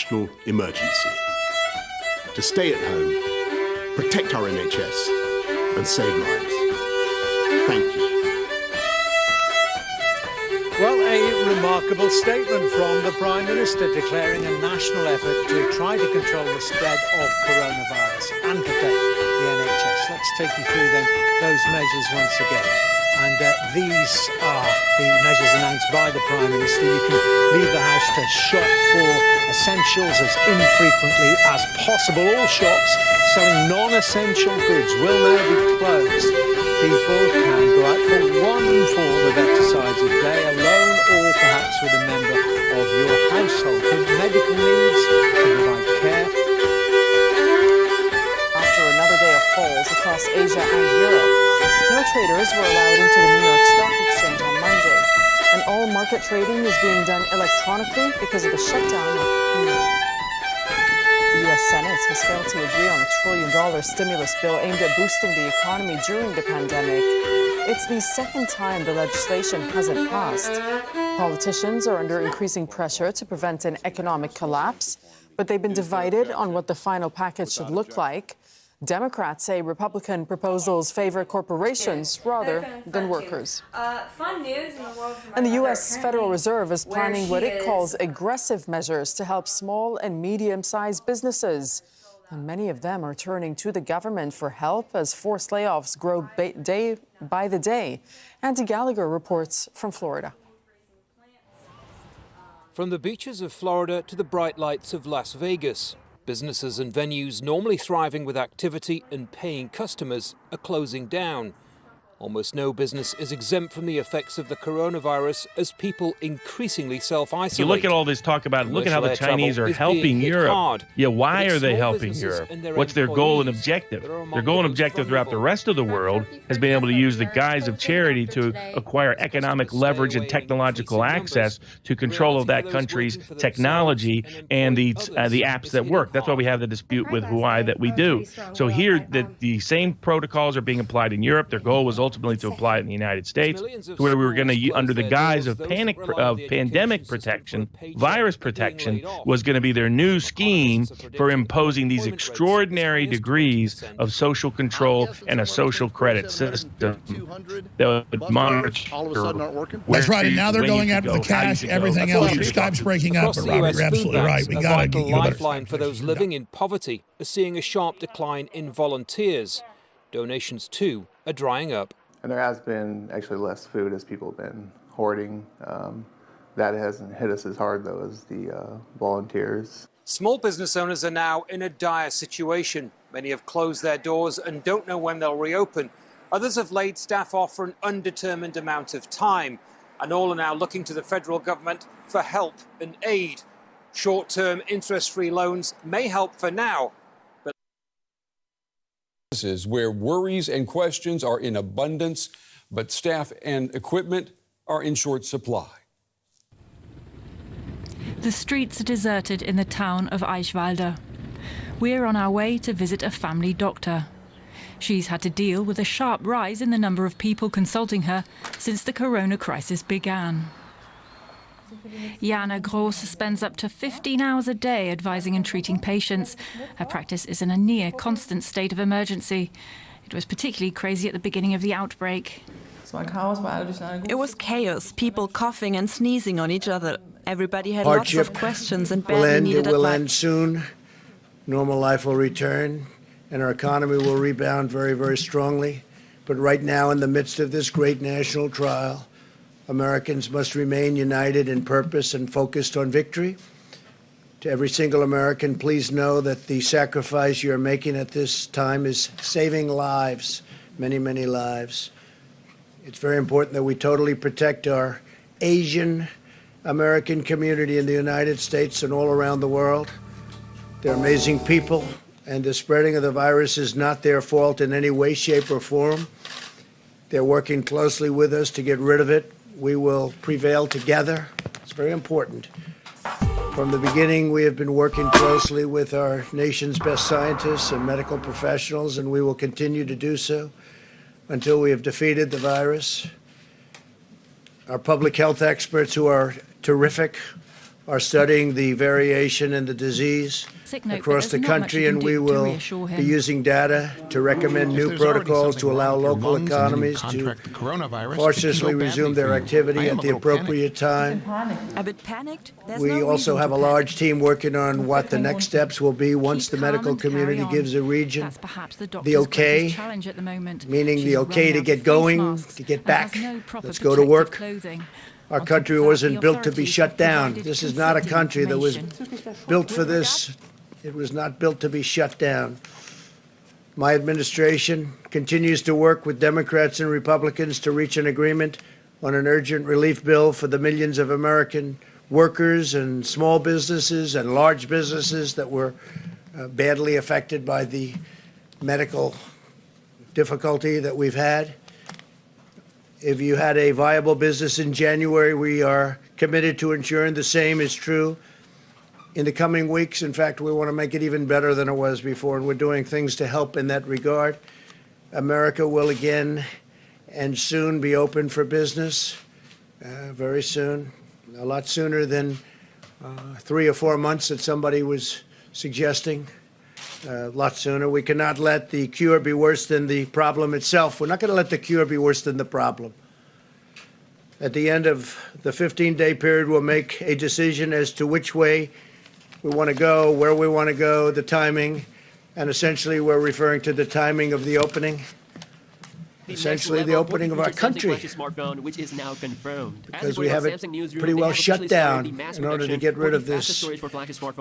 national emergency. To stay at home, protect our NHS and save lives. Thank you. Well, a remarkable statement from the Prime Minister declaring a national effort to try to control the spread of coronavirus and protect the NHS. Let's take you through then those measures once again. And these are the measures announced by the Prime Minister. You can leave the house to shop for essentials as infrequently as possible. All shops selling non-essential goods will now be closed. People can go out for one form of exercise a day alone or perhaps with a member of your household. For medical needs, to provide care. After another day of falls across Asia and Europe, no traders were allowed into the New York Stock Exchange on Monday. And all market trading is being done electronically because of the shutdown of New York. The U.S. Senate has failed to agree on a $1 trillion stimulus bill aimed at boosting the economy during the pandemic. It's the second time the legislation hasn't passed. Politicians are under increasing pressure to prevent an economic collapse, but they've been divided on what the final package should look like. Democrats say Republican proposals favor corporations rather than workers. Fun news in the world from And the U.S. Federal Reserve is planning what it calls aggressive measures to help small and medium-sized businesses. And many of them are turning to the government for help as forced layoffs grow day by the day. Andy Gallagher reports from Florida. From the beaches of Florida to the bright lights of Las Vegas, businesses and venues normally thriving with activity and paying customers are closing down. Almost no business is exempt from the effects of the coronavirus as people increasingly self-isolate. You look at all this talk about, look at how the Chinese are helping Europe. Yeah, why are they helping Europe? What's their goal and objective? Their goal and objective throughout the rest of the world has been able to use the guise of charity to acquire economic leverage and technological access to control of that country's technology and the apps that work. That's why we have the dispute with Huawei that we do. So here, the same protocols are being applied in Europe. Their goal was ultimately to apply it in the United States, to where we were going to, under the guise of pandemic protection, virus protection, was going to be their new scheme for imposing these extraordinary degrees of social control and a social credit system that would monitor. All of a sudden aren't working? That's right, and now they're going after the cash, everything else. Your Skype's breaking up, but Robert, you're absolutely right. We got to get you a lifeline for those living in poverty are seeing a sharp decline in volunteers. Donations, too, are drying up. And there has been actually less food as people have been hoarding. That hasn't hit us as hard, though, as the volunteers. Small business owners are now in a dire situation. Many have closed their doors and don't know when they'll reopen. Others have laid staff off for an undetermined amount of time. And all are now looking to the federal government for help and aid. Short-term interest-free loans may help for now. Where worries and questions are in abundance, but staff and equipment are in short supply. The streets are deserted in the town of Eichwalde. We're on our way to visit a family doctor. She's had to deal with a sharp rise in the number of people consulting her since the corona crisis began. Jana Gross spends up to 15 hours a day advising and treating patients. Her practice is in a near constant state of emergency. It was particularly crazy at the beginning of the outbreak. It was chaos, people coughing and sneezing on each other. Everybody had lots of questions and badly needed advice. It will end soon. Normal life will return, and our economy will rebound very, very strongly. But right now, in the midst of this great national trial, Americans must remain united in purpose and focused on victory. To every single American, please know that the sacrifice you're making at this time is saving lives, many, many lives. It's very important that we totally protect our Asian American community in the United States and all around the world. They're amazing people, and the spreading of the virus is not their fault in any way, shape, or form. They're working closely with us to get rid of it. We will prevail together. It's very important. From the beginning, we have been working closely with our nation's best scientists and medical professionals, and we will continue to do so until we have defeated the virus. Our public health experts, who are terrific, are studying the variation in the disease across the country, and we will be using data to recommend new protocols to allow local economies to cautiously resume their activity at the appropriate time. A bit panicked? We also have a large team working on what the next steps will be once the medical community gives a region the okay, meaning the okay to get going, to get back. Let's go to work. Our country wasn't built to be shut down. This is not a country that was built for this. It was not built to be shut down. My administration continues to work with Democrats and Republicans to reach an agreement on an urgent relief bill for the millions of American workers and small businesses and large businesses that were badly affected by the medical difficulty that we've had. If you had a viable business in January, we are committed to ensuring the same is true in the coming weeks. In fact, we want to make it even better than it was before, and we're doing things to help in that regard. America will again and soon be open for business, very soon, a lot sooner than 3 or 4 months that somebody was suggesting. A lot sooner. We cannot let the cure be worse than the problem itself. We're not going to let the cure be worse than the problem. At the end of the 15-day period, we'll make a decision as to which way we want to go, where we want to go, the timing, and essentially we're referring to the timing of the opening. Essentially the opening of our country, because we have it pretty well shut down in order to get rid of this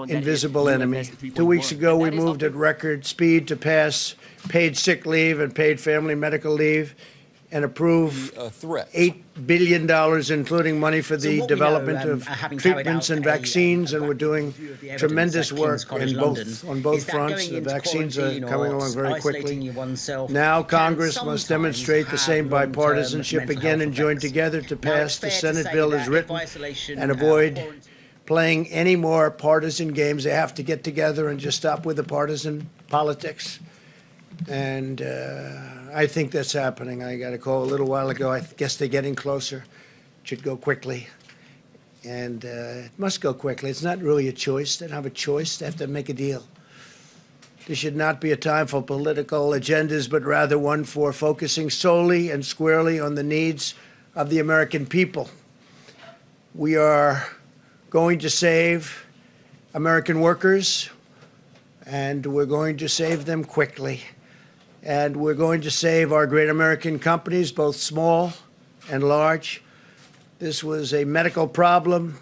invisible enemy. 2 weeks ago, we moved at record speed to pass paid sick leave and paid family medical leave and approve $8 billion, including money for the development of treatments and vaccines, and we're doing tremendous work on both fronts. The vaccines are coming along very quickly. Now Congress must demonstrate the same bipartisanship again and join together to pass the Senate bill as written and avoid playing any more partisan games. They have to get together and just stop with the partisan politics. And I think that's happening. I got a call a little while ago. I guess they're getting closer. It should go quickly. And it must go quickly. It's not really a choice. They don't have a choice. They have to make a deal. This should not be a time for political agendas, but rather one for focusing solely and squarely on the needs of the American people. We are going to save American workers, and we're going to save them quickly. And we're going to save our great American companies, both small and large. This was a medical problem.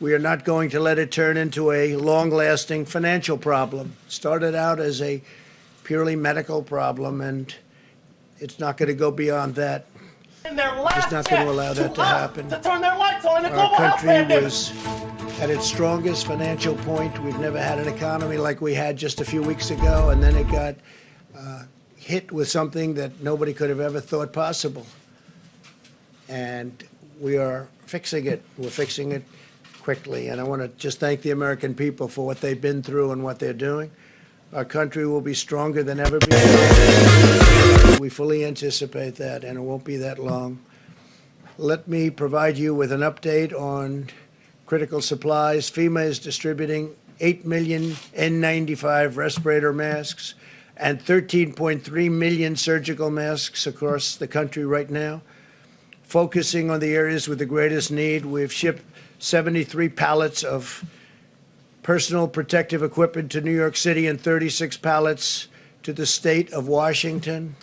We are not going to let it turn into a long-lasting financial problem. It started out as a purely medical problem, and it's not going to go beyond that. Just not going to allow that to happen. Our country was at its strongest financial point. We've never had an economy like we had just a few weeks ago, and then it got hit with something that nobody could have ever thought possible. And we are fixing it. We're fixing it quickly. And I want to just thank the American people for what they've been through and what they're doing. Our country will be stronger than ever before. We fully anticipate that, and it won't be that long. Let me provide you with an update on critical supplies. FEMA is distributing 8 million N95 respirator masks and 13.3 million surgical masks across the country right now. Focusing on the areas with the greatest need, we've shipped 73 pallets of personal protective equipment to New York City and 36 pallets to the state of Washington.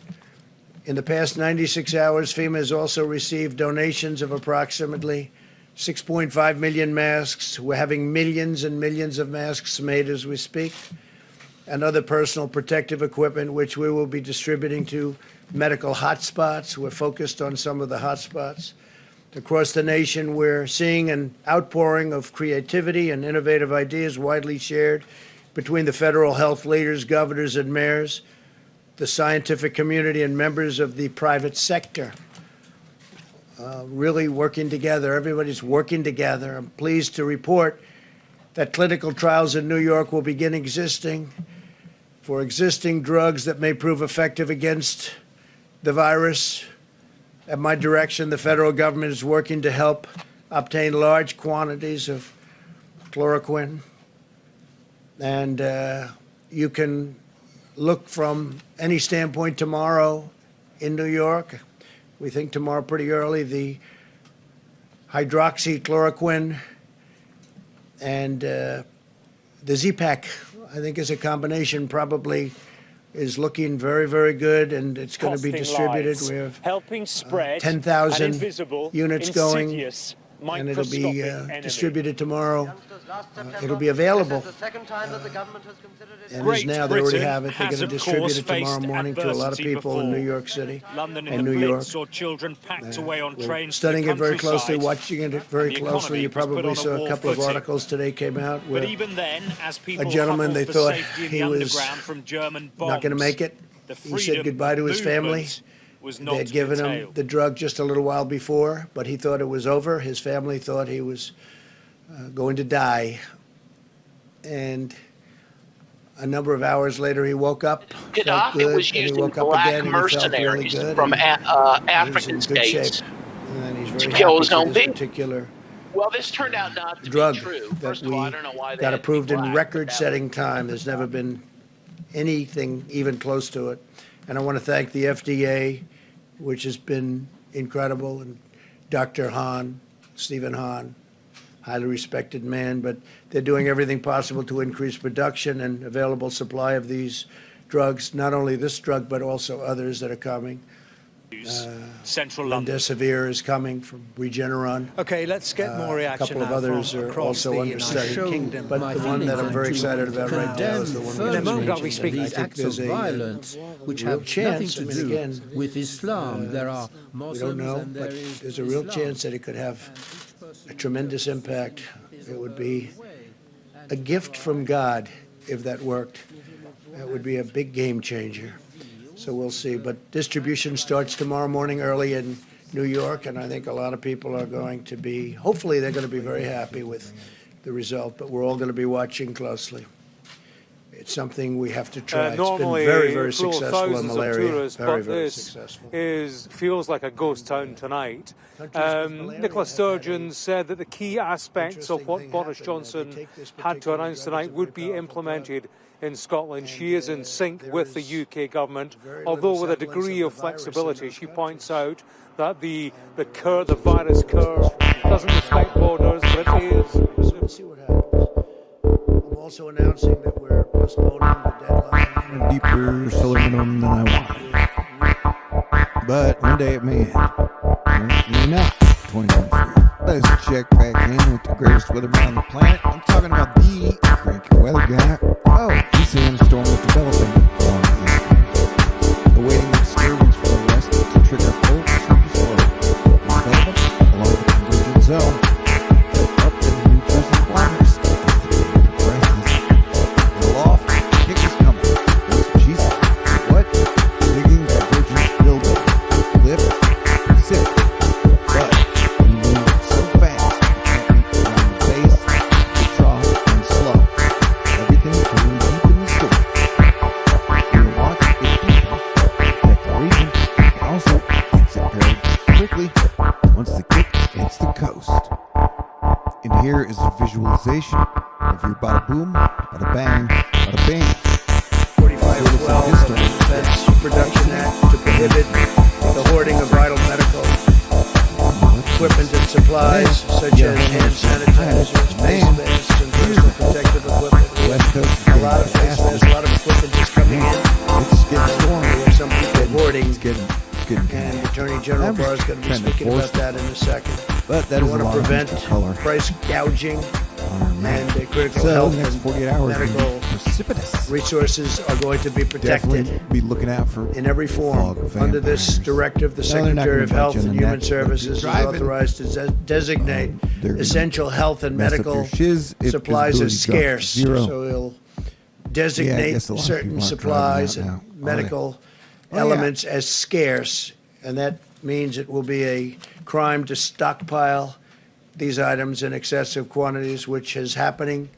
In the past 96 hours, FEMA has also received donations of approximately 6.5 million masks. We're having millions and millions of masks made as we speak, and other personal protective equipment, which we will be distributing to medical hotspots. We're focused on some of the hotspots. Across the nation, we're seeing an outpouring of creativity and innovative ideas widely shared between the federal health leaders, governors, and mayors, the scientific community, and members of the private sector. Really working together. Everybody's working together. I'm pleased to report that clinical trials in New York will begin existing for existing drugs that may prove effective against the virus. At my direction, the federal government is working to help obtain large quantities of chloroquine. And you can look from any standpoint tomorrow in New York. We think tomorrow pretty early, the hydroxychloroquine and the Z-Pak, I think is a combination, probably is looking very, very good, and it's going to be distributed. We have helping spread 10,000 units going, and it'll be distributed tomorrow. It'll be available. And is now. They already have it. They're going to distribute it tomorrow morning to a lot of people in New York City and New York. We're studying it very closely, watching it very closely. You probably saw a couple of articles today came out where a gentleman, they thought he was not going to make it. He said goodbye to his family. They had given him the drug just a little while before, but he thought it was over. His family thought he was going to die. And a number of hours later, he woke up. It was used in black mercenaries from African states to kill his own people. Well, this turned out not to be true. First of all, I don't know why they got approved in record-setting time. There's never been anything even close to it. And I want to thank the FDA, which has been incredible, and Dr. Hahn, Stephen Hahn, highly respected man, but they're doing everything possible to increase production and available supply of these drugs, not only this drug, but also others that are coming. Central London. Remdesivir is coming from Regeneron. Okay, let's get more reaction. A couple of others are also under study. But the one that I'm very excited about right now is the one in a moment I'll be speaking. speaking. I think there's a violence which real have chance. nothing to do with Islam. There are Muslims, we don't know, and but there's a real chance that it could have a tremendous impact. It would be a gift from God if that worked. That would be a big game changer. So we'll see. But distribution starts tomorrow morning early in New York, and I think a lot of people are going to be, hopefully they're going to be very happy with the result, but we're all going to be watching closely. It's something we have to try. It's been very, very successful in malaria. Tourists, very, but very this successful. feels like a ghost town tonight. Nicola Sturgeon said that the key aspects of what Boris Johnson had to announce tonight would be implemented in Scotland. She is in sync with the UK government, although with a degree of flexibility. She points out that the virus curve doesn't respect borders, but it is. We'll see what happens. I'm also announcing that we're postponing the deadline. A deeper aluminum than I want. But one day it may end. May not. 2023. Let's check back in with the greatest weatherman on the planet. I'm talking about the cranky weather guy. Oh, he's saying a storm is developing along the east coast. Awaiting the disturbance from the west to trigger full surface flow. Development along the convergent zone. Up in the new present waters. As the day progresses. Aloft, kick is coming. What's Jesus? What? Digging divergent building. Lift. Sit. But we move so fast it can't be around the base, the trough, and slow. Everything going deep in the storm. We watch it deepen, protect the region, and also exit very quickly once the kick hits the coast. And here is a visualization of your bada boom, bada bang, bada bing. 4512 of the Defense Production Act to prohibit the hoarding of vital medical equipment and supplies, such as hand sanitizers, face masks, and personal protective equipment. A lot of face masks, a lot of equipment is coming in. It's getting stormy. We have some people hoarding. It's getting And Attorney General Barr is going to be speaking about that in a second. But that we is want a to lot of prevent color. price gouging and critical So health the next and 48 hours will be medical precipitous. resources are going to be protected Definitely be looking out for in every form. Under this directive, the No, they're not Secretary gonna of bite Health you in and the Human neck, but Services if is you're driving, authorized to designate they're gonna essential health and mess up medical your shiz if supplies as visibility drops scarce. to zero. So he'll Yeah, I designate guess a lot of certain people aren't supplies driving and out now, medical Oh, yeah. elements as scarce, and that means it will be a crime to stockpile these items in excessive quantities, which is happening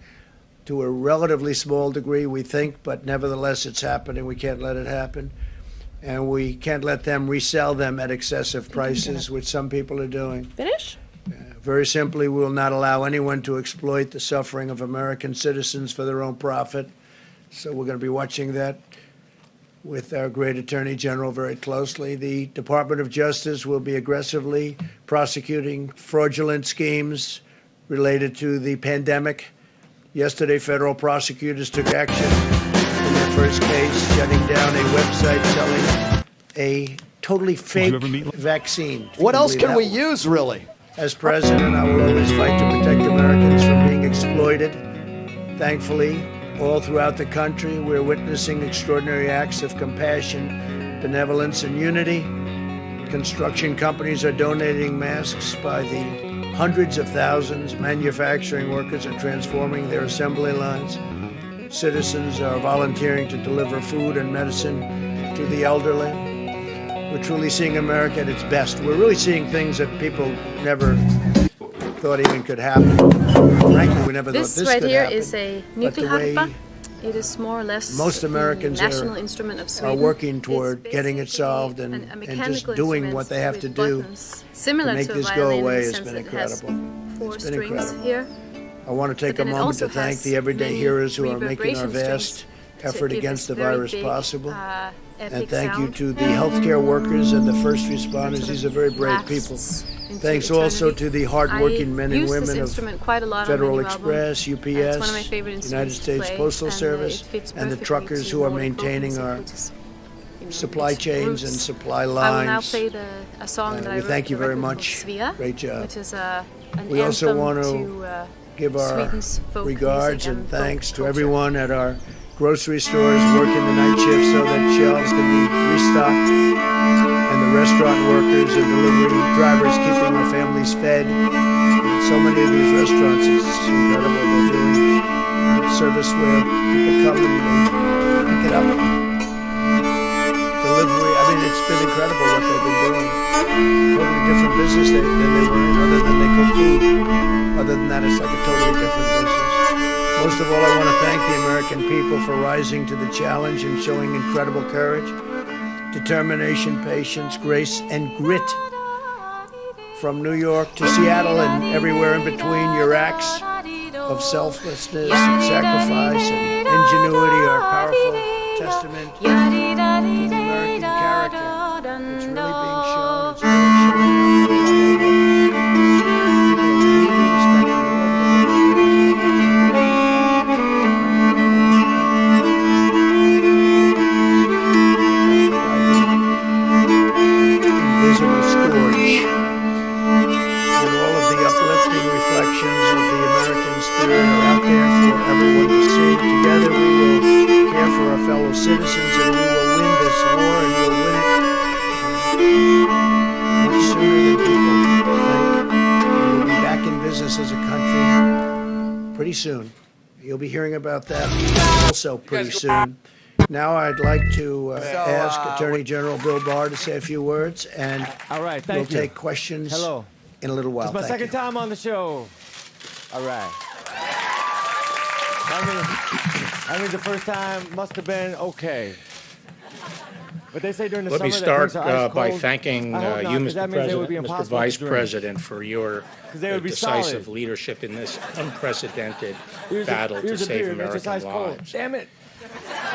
to a relatively small degree, we think, but nevertheless it's happening. We can't let it happen. And we can't let them resell them at excessive prices, which some people are doing. Finish? Very simply, we will not allow anyone to exploit the suffering of American citizens for their own profit. So we're going to be watching that with our great Attorney General very closely. The Department of Justice will be aggressively prosecuting fraudulent schemes related to the pandemic. Yesterday, federal prosecutors took action in their first case, shutting down a website selling a totally fake vaccine. What else can we use, really? As president, I will always fight to protect Americans from being exploited. Thankfully, all throughout the country, we're witnessing extraordinary acts of compassion, benevolence, and unity. Construction companies are donating masks by the hundreds of thousands. Manufacturing workers are transforming their assembly lines. Citizens are volunteering to deliver food and medicine to the elderly. We're truly seeing America at its best. We're really seeing things that people never thought even could happen. Frankly, we never thought this right could here happen. Is a nuclear harpa. It is more or less Most Americans national instrument of Sweden. are working toward getting it solved and just doing what they have to do similar to make to this a go violin away in the has sense been that it has incredible. 4 It's been strings incredible. here. I want to take a But then it moment to also thank has the everyday many heroes who are making our reverberation vast strings effort to give against the this very virus big, possible. epic And thank you sound. to the healthcare workers and the first responders. These are very brave people. Thanks also to the hardworking men and women of Federal Express, UPS, United States Postal Service, and the truckers who are maintaining our supply chains and supply I will now lines. play a song that I We wrote. thank you very called much. Svea, Great job. Which is an We also anthem want to give our Sweden's folk regards music and folk thanks to culture. everyone at our grocery stores working the night shift so that shelves can be restocked, and the restaurant workers and delivery drivers keeping our families fed. So many of these restaurants, it's incredible. They're doing service where people come and they pick it up. Delivery, I mean, it's been incredible what they've been doing. Totally different business than they were in, other than they cook food. Other than that, it's like a totally different business. Most of all, I want to thank the American people for rising to the challenge and showing incredible courage, determination, patience, grace, and grit. From New York to Seattle and everywhere in between, your acts of selflessness and sacrifice and ingenuity are powerful testament to the American character. It's really being shown. It's really invisible scourge. And all of the uplifting reflections of the American spirit are out there for everyone to see. Together we will care for our fellow citizens and we will win this war and we'll win it much sooner than people think. And we'll be back in business as a country pretty soon. You'll be hearing about that also pretty soon. Now I'd like to ask Attorney General Bill Barr to say a few words, and all right, we'll thank you. take questions Hello. in a little while. It's my Thank second you. time on the show. All right. I mean, the first time must have been okay. But they say during the Let summer me start that drinks are ice by cold. thanking I hope not, you, 'cause that Mr. means they would be President, Mr. impossible Vice to drink. President, for your they would be decisive solid. leadership in this unprecedented Here's battle to a save beer, it's just American ice cold. lives. Damn it.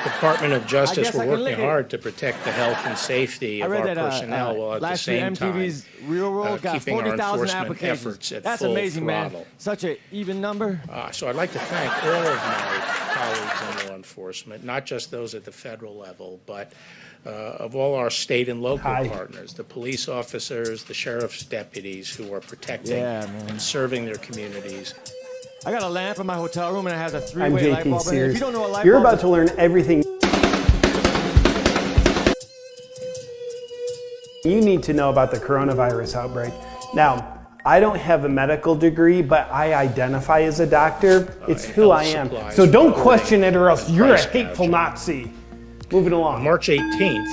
The Department of Justice guess I were can lick working it. hard to protect the health and safety I of read our that personnel while at the last year same time MTV's Real World got keeping our 40,000 enforcement applications. efforts at That's full amazing, throttle. man. Such an even number. So I'd like to thank all of my colleagues in law enforcement, not just those at the federal level, but of all our state and local partners, the police officers, the sheriff's deputies who are protecting and serving their communities. I got a lamp in my hotel room and it has a I'm three-way light JT bulb in it. If Sears. you don't know what light You're bulb about is- to learn everything you need to know about the coronavirus outbreak. Now, I don't have a medical degree, but I identify as a doctor. It's who I am. So don't question it or else you're a hateful Nazi. Moving along. On March 18th,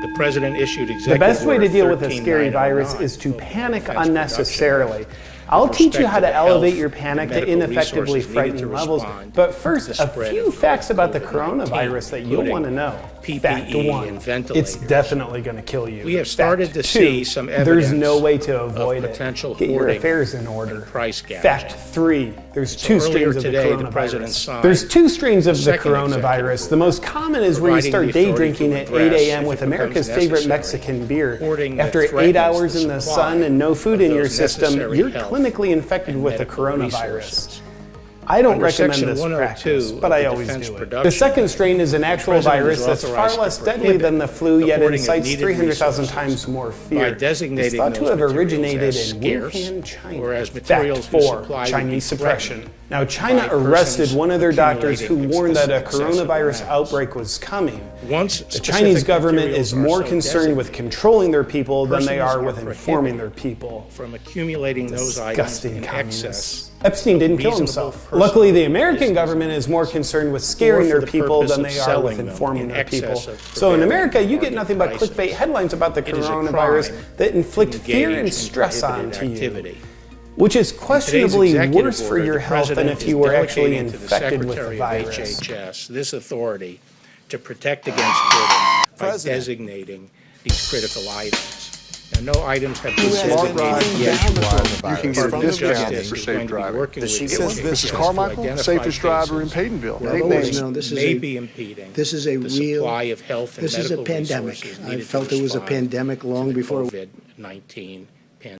the president issued executive The best way to order deal with a scary 13909 virus is to panic unnecessarily. I'll teach you how to elevate your panic to ineffectively frightening levels. But first, a few facts about the coronavirus that you'll want to know. PPE Fact one, and ventilators. it's definitely going to kill you. We have started to see some evidence. There's no way to avoid it. Potential Get your hoarding affairs in order. Price gouging. Fact three, there's two strains of the today, the President coronavirus. signed There's two strains of the second coronavirus. The most common is where you providing start the day authority drinking to at address 8 a.m. if with it America's becomes favorite necessary. Mexican beer. Hoarding that After 8 threatens hours the in the supply sun and no food of in your those system, necessary you're health clinically infected and with the medical coronavirus. resources. I don't Under recommend Section this 102 practice, of but the I always Defense do it. Production The second strain is an Act, actual the President virus is that's far authorized less to deadly than the flu, the yet hoarding of incites needed 300,000 resources times more by fear. It's designating thought to those have materials originated as in scarce, Wuhan, China. or as Fact materials whose 4, supply would be Chinese suppression. threatened Now, China by arrested persons one of their doctors who accumulating warned that a excessive coronavirus amounts. outbreak was coming. Once The Chinese specific government materials is are more so concerned with designated, controlling their people than they persons are with prohibited informing their people. from accumulating those items Disgusting in communists. excess. Epstein didn't kill reasonable himself. personal Luckily, the American government is more concerned with scaring or their for the people purpose than of they are selling with them informing in their excess people. of So in prevailing America, you get market nothing but prices. clickbait headlines about the It is a coronavirus crime that inflict to fear engage and in stress prohibited onto you, activity. which is questionably executive worse for order, your the health than President if you is were actually delegating to the infected with the Secretary of virus. HHS this authority to protect against hoarding by designating these critical items. Now, no items have been designated yet. You can get a Department of discount Justice for is safe going to be driving. working with Says HHS Mrs. to Carmichael, identify safest driver in cases Paytonville. where Nickname. hoarding No, this is may a- be impeding This is a the real. supply of health and This is a medical pandemic. resources I needed felt to it was a respond pandemic long to the before. COVID-19